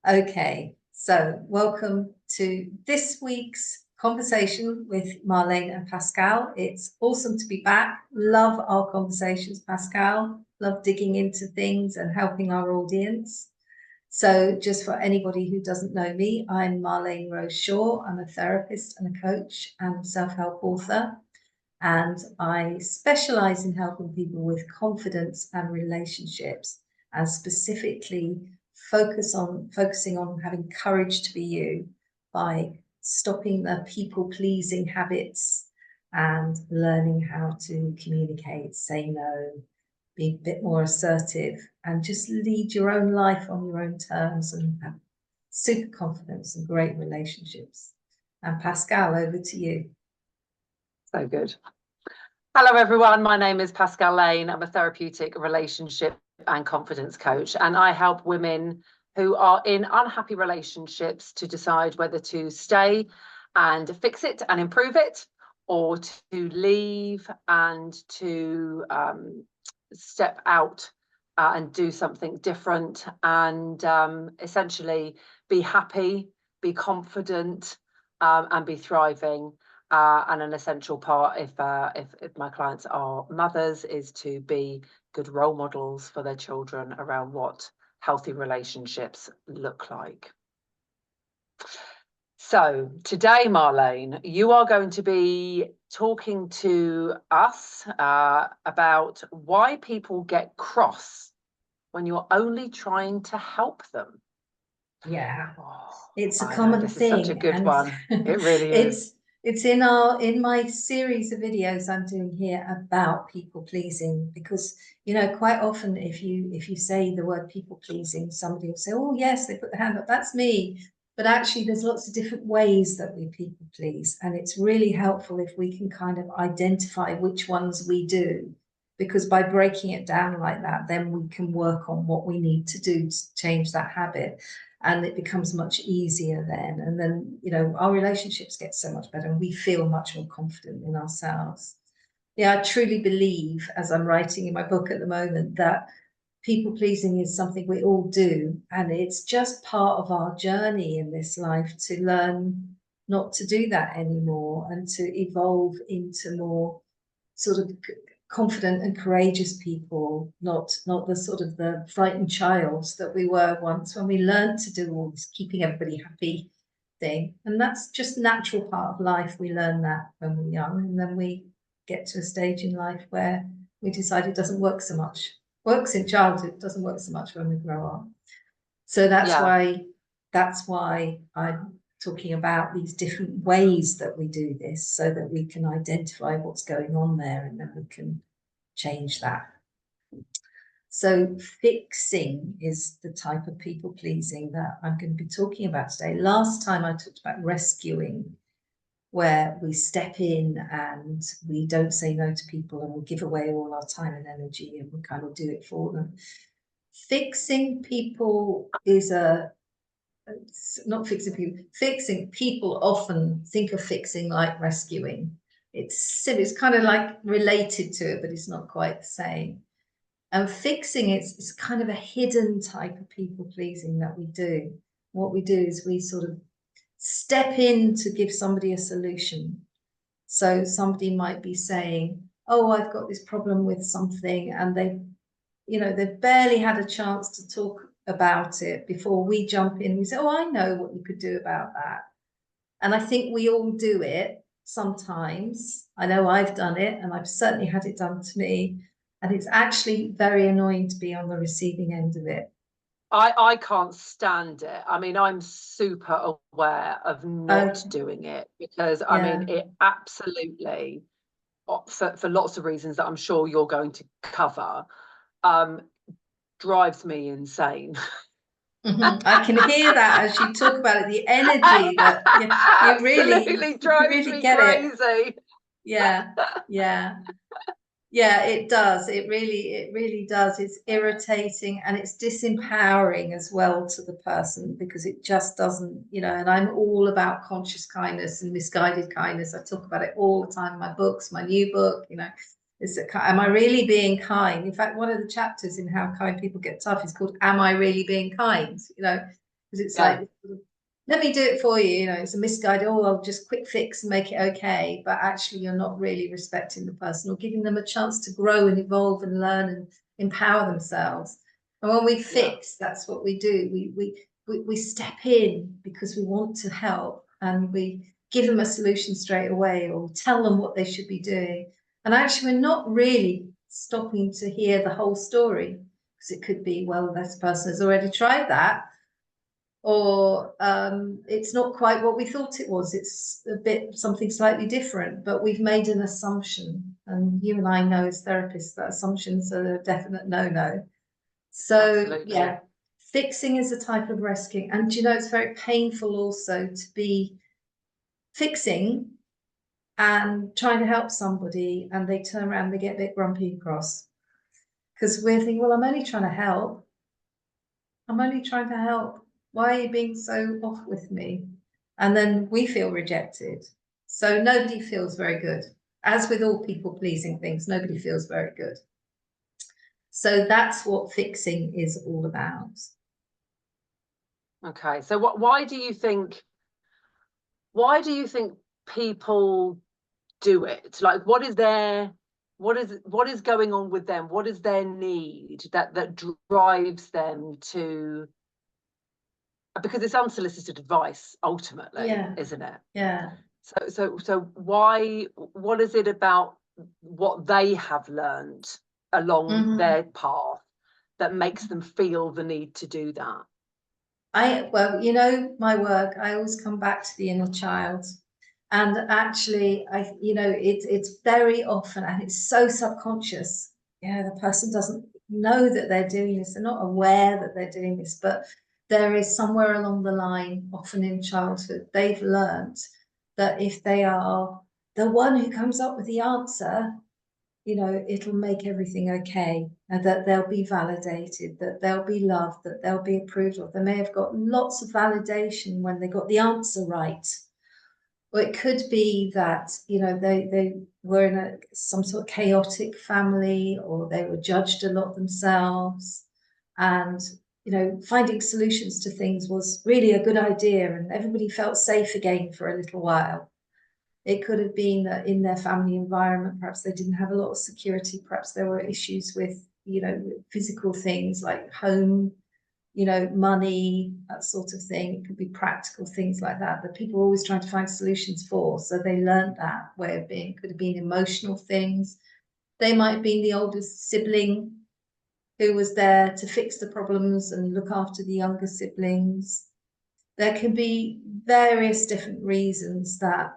Okay, so welcome to this week's conversation with Marlene and Pascale. It's awesome to be back. Love our conversations, Pascale. Love digging into things and helping our audience. So just for anybody who doesn't know me, I'm Marléne Rose Shaw. I'm a therapist and a coach and self-help author. And I specialize in helping people with confidence and relationships, and specifically focusing on having courage to be you by stopping the people-pleasing habits and learning how to communicate, say no, be a bit more assertive, and just lead your own life on your own terms and have super confidence and great relationships. And Pascale, over to you. So good. Hello, everyone. My name is Pascale Lane. I'm a therapeutic relationship and confidence coach, and I help women who are in unhappy relationships to decide whether to stay and fix it and improve it, or to leave and to step out and do something different and essentially be happy, be confident, and be thriving. And an essential part, if my clients are mothers, is to be good role models for their children around what healthy relationships look like. So today, Marlene, you are going to be talking to us about why people get cross when you're only trying to help them. Yeah, oh, it's a common thing. This is such a good one. It really is. It's in my series of videos I'm doing here about people pleasing, because quite often if you say the word people pleasing, somebody will say, oh yes, they put their hand up, that's me. But actually there's lots of different ways that we people please, and it's really helpful if we can kind of identify which ones we do, because by breaking it down like that, then we can work on what we need to do to change that habit. And it becomes much easier then. And then, our relationships get so much better and we feel much more confident in ourselves. Yeah, I truly believe, as I'm writing in my book at the moment, that people pleasing is something we all do. And it's just part of our journey in this life to learn not to do that anymore and to evolve into more sort of confident and courageous people, not the sort of the frightened child that we were once, when we learned to do all this keeping everybody happy thing. And that's just a natural part of life. We learn that when we're young, and then we get to a stage in life where we decide it doesn't work so much. Works in childhood, doesn't work so much when we grow up. So that's why I'm talking about these different ways that we do this, so that we can identify what's going on there and then we can change that. So fixing is the type of people pleasing that I'm going to be talking about today. Last time I talked about rescuing, where we step in and we don't say no to people and we give away all our time and energy and we kind of do it for them. Fixing people is not fixing people. Fixing people often think of fixing like rescuing. It's kind of like related to it, but it's not quite the same. And fixing it's kind of a hidden type of people pleasing that we do. What we do is we sort of step in to give somebody a solution. So somebody might be saying, oh, I've got this problem with something, and they've barely had a chance to talk about it before we jump in. We say, oh, I know what you could do about that. And I think we all do it sometimes. I know I've done it, and I've certainly had it done to me. And it's actually very annoying to be on the receiving end of it. I can't stand it. I mean, I'm super aware of not doing it, because I mean, it absolutely, for lots of reasons that I'm sure you're going to cover, drives me insane. I can hear that as you talk about it, the energy that you really drives me get crazy. It. Yeah, it does. It really does. It's irritating and it's disempowering as well to the person, because it just doesn't, and I'm all about conscious kindness and misguided kindness. I talk about it all the time in my books, my new book, am I really being kind? In fact, one of the chapters in How Kind People Get Tough is called Am I Really Being Kind? because it's Yeah. like, let me do it for you. You know, it's a misguided, oh, I'll just quick fix and make it okay. But actually, you're not really respecting the person or giving them a chance to grow and evolve and learn and empower themselves. And when we fix, that's what we do. We step in because we want to help, and we give them a solution straight away, or tell them what they should be doing. And actually, we're not really stopping to hear the whole story, because it could be, well, this person has already tried that, or it's not quite what we thought it was. It's a bit something slightly different, but we've made an assumption. And you and I know as therapists that assumptions are a definite no-no. So Absolutely. yeah, fixing is a type of rescuing. And you know, it's very painful also to be fixing and trying to help somebody, and they turn around, they get a bit grumpy and cross. Because we're thinking, well, I'm only trying to help. I'm only trying to help. Why are you being so off with me? And then we feel rejected. So nobody feels very good. As with all people pleasing things, nobody feels very good. So that's what fixing is all about. Okay. So why do you think people do it? Like, what is going on with them? What is their need that drives them to, because it's unsolicited advice ultimately, isn't it? Yeah. So why, what is it about what they have learned along their path that makes them feel the need to do that? Well, you know, my work, I always come back to the inner child. And actually, it's very often, and it's so subconscious. Yeah, the person doesn't know that they're doing this. They're not aware that they're doing this, but there is somewhere along the line, often in childhood, they've learnt that if they are the one who comes up with the answer, you know, it'll make everything okay, and that they'll be validated, that they'll be loved, that they'll be approved of. They may have got lots of validation when they got the answer right. Or it could be that, you know, they were in some sort of chaotic family, or they were judged a lot themselves. And, you know, finding solutions to things was really a good idea, and everybody felt safe again for a little while. It could have been that in their family environment, perhaps they didn't have a lot of security. Perhaps there were issues with, you know, physical things like home, you know, money, that sort of thing. It could be practical things like that people are always trying to find solutions for. So they learned that way of being. Could have been emotional things. They might have been the oldest sibling who was there to fix the problems and look after the younger siblings. There can be various different reasons that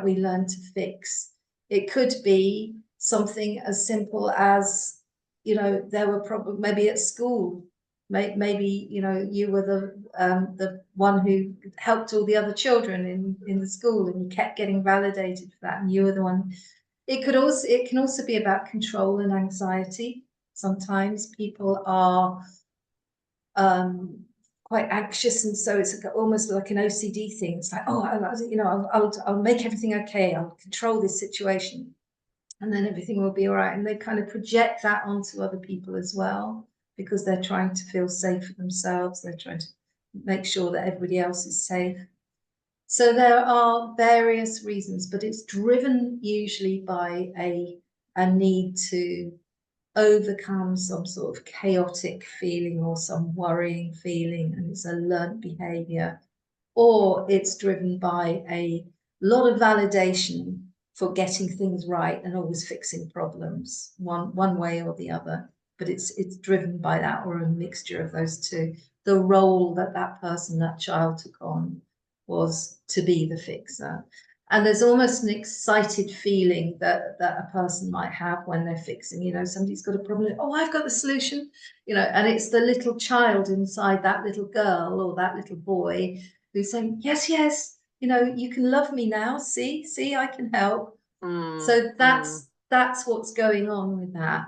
we learn to fix. It could be something as simple as, you know, there were problems maybe at school. Maybe, you know, you were the one who helped all the other children in the school, and you kept getting validated for that, and you were the one. It can also be about control and anxiety. Sometimes people are quite anxious, and so it's almost like an OCD thing. It's like, oh, you know, I'll make everything okay. I'll control this situation, and then everything will be all right. And they kind of project that onto other people as well, because they're trying to feel safe for themselves. They're trying to make sure that everybody else is safe. So there are various reasons, but it's driven usually by a need to overcome some sort of chaotic feeling or some worrying feeling, and it's a learned behavior, or it's driven by a lot of validation for getting things right and always fixing problems, one way or the other. But it's driven by that, or a mixture of those two. The role that person, that child, took on was to be the fixer. And there's almost an excited feeling that a person might have when they're fixing. You know, somebody's got a problem, oh, I've got the solution, you know, and it's the little child inside that little girl or that little boy who's saying, yes, yes, you know, you can love me now. See, I can help. So that's what's going on with that.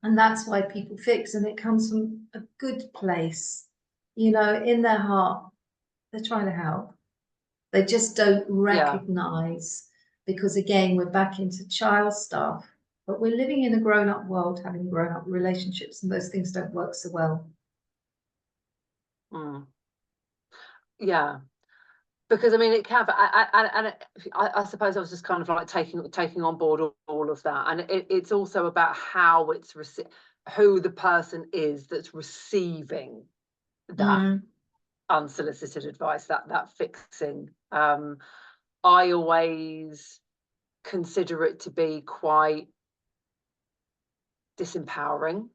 And that's why people fix, and it comes from a good place, you know, in their heart. They're trying to help. They just don't recognize, because again, we're back into child stuff, but we're living in a grown-up world, having grown-up relationships, and those things don't work so well. yeah, because I mean it can, but I suppose I was just kind of like taking on board all of that, and it's also about how it's who the person is that's receiving that unsolicited advice, that fixing. I always consider it to be quite disempowering.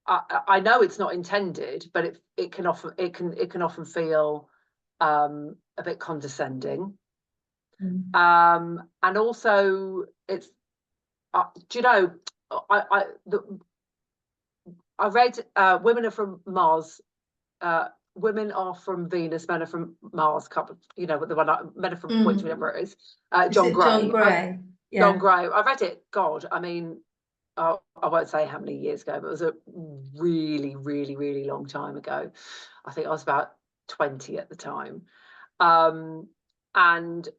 I know it's not intended, but it can often feel a bit condescending. And also it's do you know, I read Women Are From Mars, Women Are From Venus, Men Are From Mars, you know, the one, Men Are From whichever it is, John Gray. John Gray. John Gray. I read it, God, I mean, I won't say how many years ago, but it was a really, really, really long time ago. I think I was about 20 at the time. And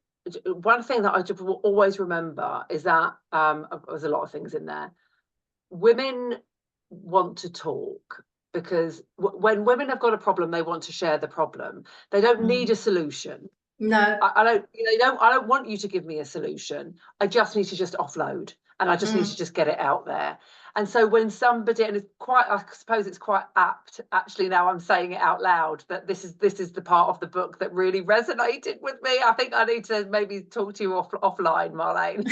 one thing that I just will always remember is that there's a lot of things in there. Women want to talk because when women have got a problem, they want to share the problem. They don't need a solution. No, I don't. You know, I don't want you to give me a solution. I just need to just offload, and I just need to just get it out there. And so when somebody, and it's quite, I suppose it's quite apt actually now I'm saying it out loud, that this is the part of the book that really resonated with me. I think I need to maybe talk to you offline, Marlene.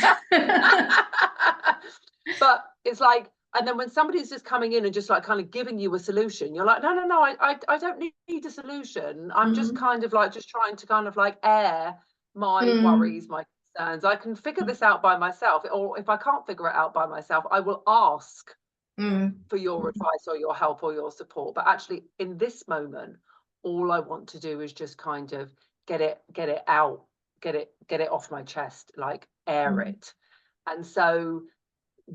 But it's like, and then when somebody's just coming in and just like kind of giving you a solution, you're like, no, I don't need a solution. I'm just kind of like just trying to kind of like air my worries, my concerns. I can figure this out by myself, or if I can't figure it out by myself, I will ask for your advice or your help or your support. But actually in this moment, all I want to do is just kind of get it out, get it off my chest, like air it. And so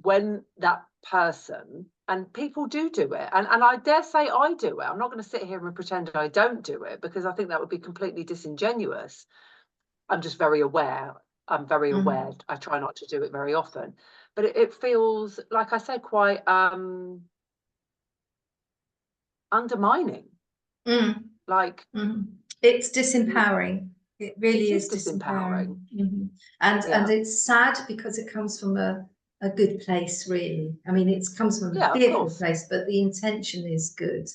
when that person, and people do it, and I dare say I do it, I'm not going to sit here and pretend I don't do it, because I think that would be completely disingenuous. I'm just very aware. I'm very aware. I try not to do it very often, but it feels, like I said, quite undermining. Like it's disempowering. It really is disempowering. And it's sad because it comes from a good place, really. I mean, it comes from a fearful place, but the intention is good.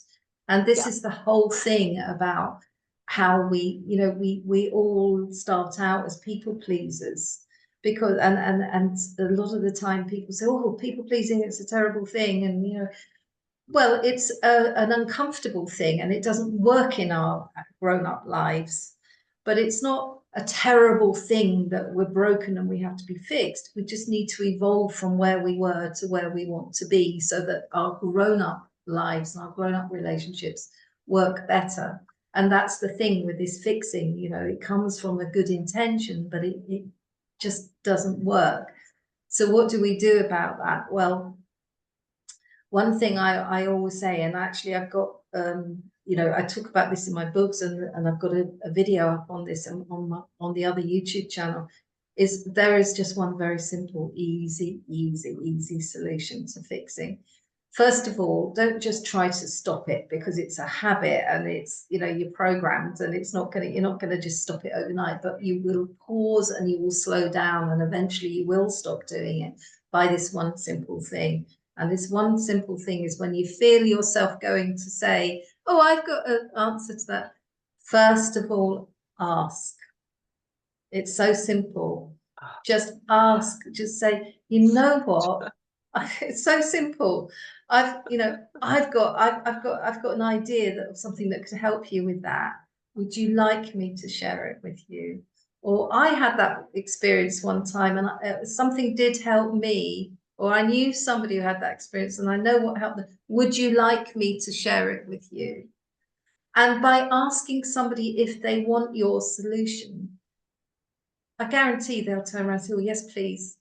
And this is the whole thing about how we, you know, we all start out as people pleasers, because and a lot of the time people say, oh, people pleasing, it's a terrible thing, and you know, well, it's an uncomfortable thing, and it doesn't work in our grown-up lives, but it's not a terrible thing that we're broken and we have to be fixed. We just need to evolve from where we were to where we want to be, so that our grown-up lives and our grown-up relationships work better. And that's the thing with this fixing, you know, it comes from a good intention, but it just doesn't work. So what do we do about that? Well, one thing I always say, and actually I've got, you know, I talk about this in my books, and I've got a video up on this on the other YouTube channel, is there is just one very simple, easy solution to fixing. First of all, don't just try to stop it because it's a habit and it's, you know, you're programmed, and you're not gonna just stop it overnight, but you will pause and you will slow down, and eventually you will stop doing it by this one simple thing. And this one simple thing is, when you feel yourself going to say, oh, I've got an answer to that, first of all, ask. It's so simple. Just ask. Just say, you know what? It's so simple. I've got an idea of something that could help you with that. Would you like me to share it with you? Or I had that experience one time, and something did help me, or I knew somebody who had that experience, and I know what helped them. Would you like me to share it with you? And by asking somebody if they want your solution, I guarantee they'll turn around and say, oh, yes, please.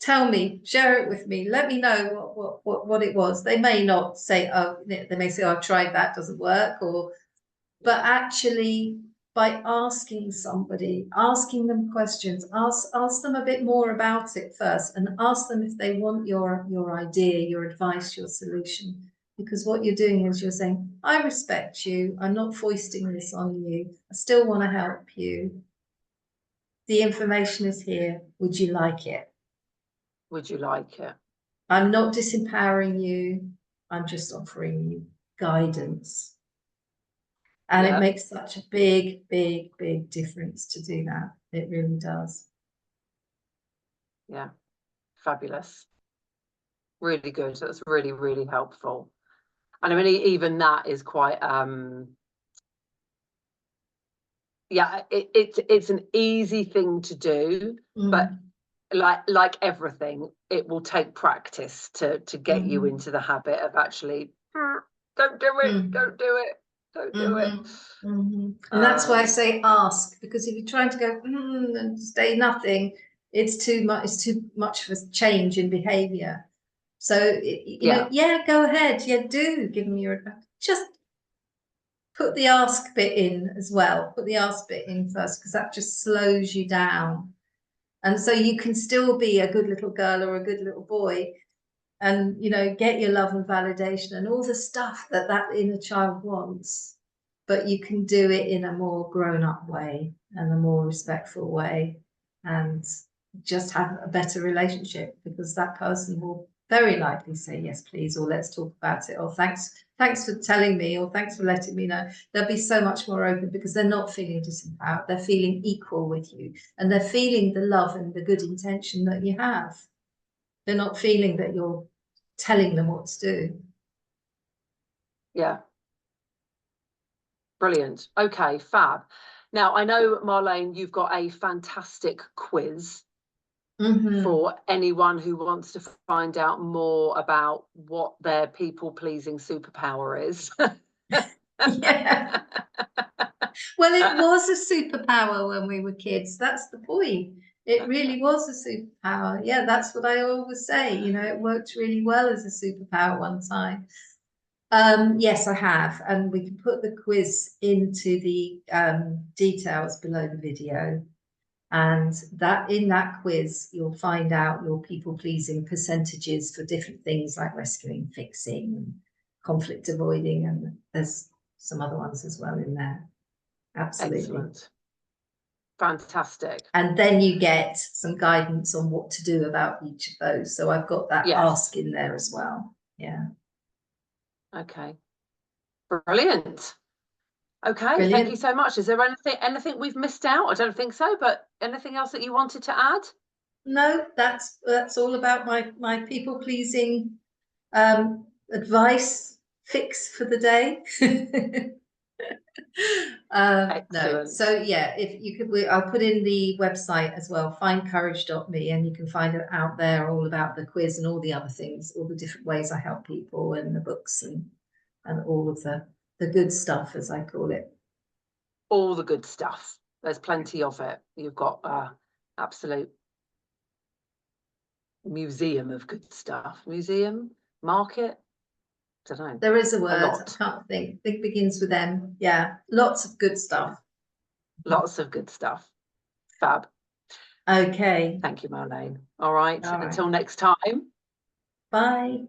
Tell me, share it with me. Let me know what it was. They may not say, oh, they may say, oh, I've tried that, doesn't work, but actually, by asking somebody, asking them questions, ask them a bit more about it first, and ask them if they want your idea, your advice, your solution. because what you're doing is you're saying, I respect you. I'm not foisting this on you. I still want to help you. The information is here. Would you like it? Would you like it? I'm not disempowering you. I'm just offering you guidance. And it makes such a big, big, big difference to do that. It really does. Yeah, fabulous. Really good. That's really, really helpful. And I mean, even that is quite, yeah, it's an easy thing to do, but like everything, it will take practice to get you into the habit of actually, don't do it, don't do it, don't do it. And that's why I say ask, because if you're trying to go and say nothing, it's too much. It's too much of a change in behaviour. So you know, go ahead, do give them your advice. Just put the ask bit in as well. Put the ask bit in first, because that just slows you down. And so you can still be a good little girl or a good little boy, and you know, get your love and validation and all the stuff that inner child wants, but you can do it in a more grown-up way and a more respectful way, and just have a better relationship, because that person will very likely say yes please, or let's talk about it, or thanks for telling me, or thanks for letting me know. They'll be so much more open, because they're not feeling disempowered, they're feeling equal with you, and they're feeling the love and the good intention that you have. They're not feeling that you're telling them what to do. Yeah. Brilliant. Okay, fab. Now, I know, Marlene, you've got a fantastic quiz for anyone who wants to find out more about what their people-pleasing superpower is. Yeah. Well, it was a superpower when we were kids. That's the point. It really was a superpower. Yeah, that's what I always say. You know, it worked really well as a superpower one time. Yes, I have. And we can put the quiz into the details below the video. And that in that quiz, you'll find out your people-pleasing percentages for different things like rescuing, fixing, and conflict avoiding, and there's some other ones as well in there. Absolutely. Excellent. Fantastic. And then you get some guidance on what to do about each of those. So I've got that ask in there as well. Yeah. Okay. Brilliant. Okay, Brilliant. thank you so much. Is there anything we've missed out? I don't think so, but anything else that you wanted to add? No, that's all about my people-pleasing advice fix for the day. No, so yeah, if you could, I'll put in the website as well, findcourage.me, and you can find it out there all about the quiz and all the other things, all the different ways I help people, and the books and all of the good stuff, as I call it. All the good stuff. There's plenty of it. You've got absolute museum of good stuff. Museum, market, I don't know. There is a word, I can't think. It begins with M. Yeah, lots of good stuff. Lots of good stuff. Fab. Okay. Thank you, Marlene. All right. Until next time. Bye.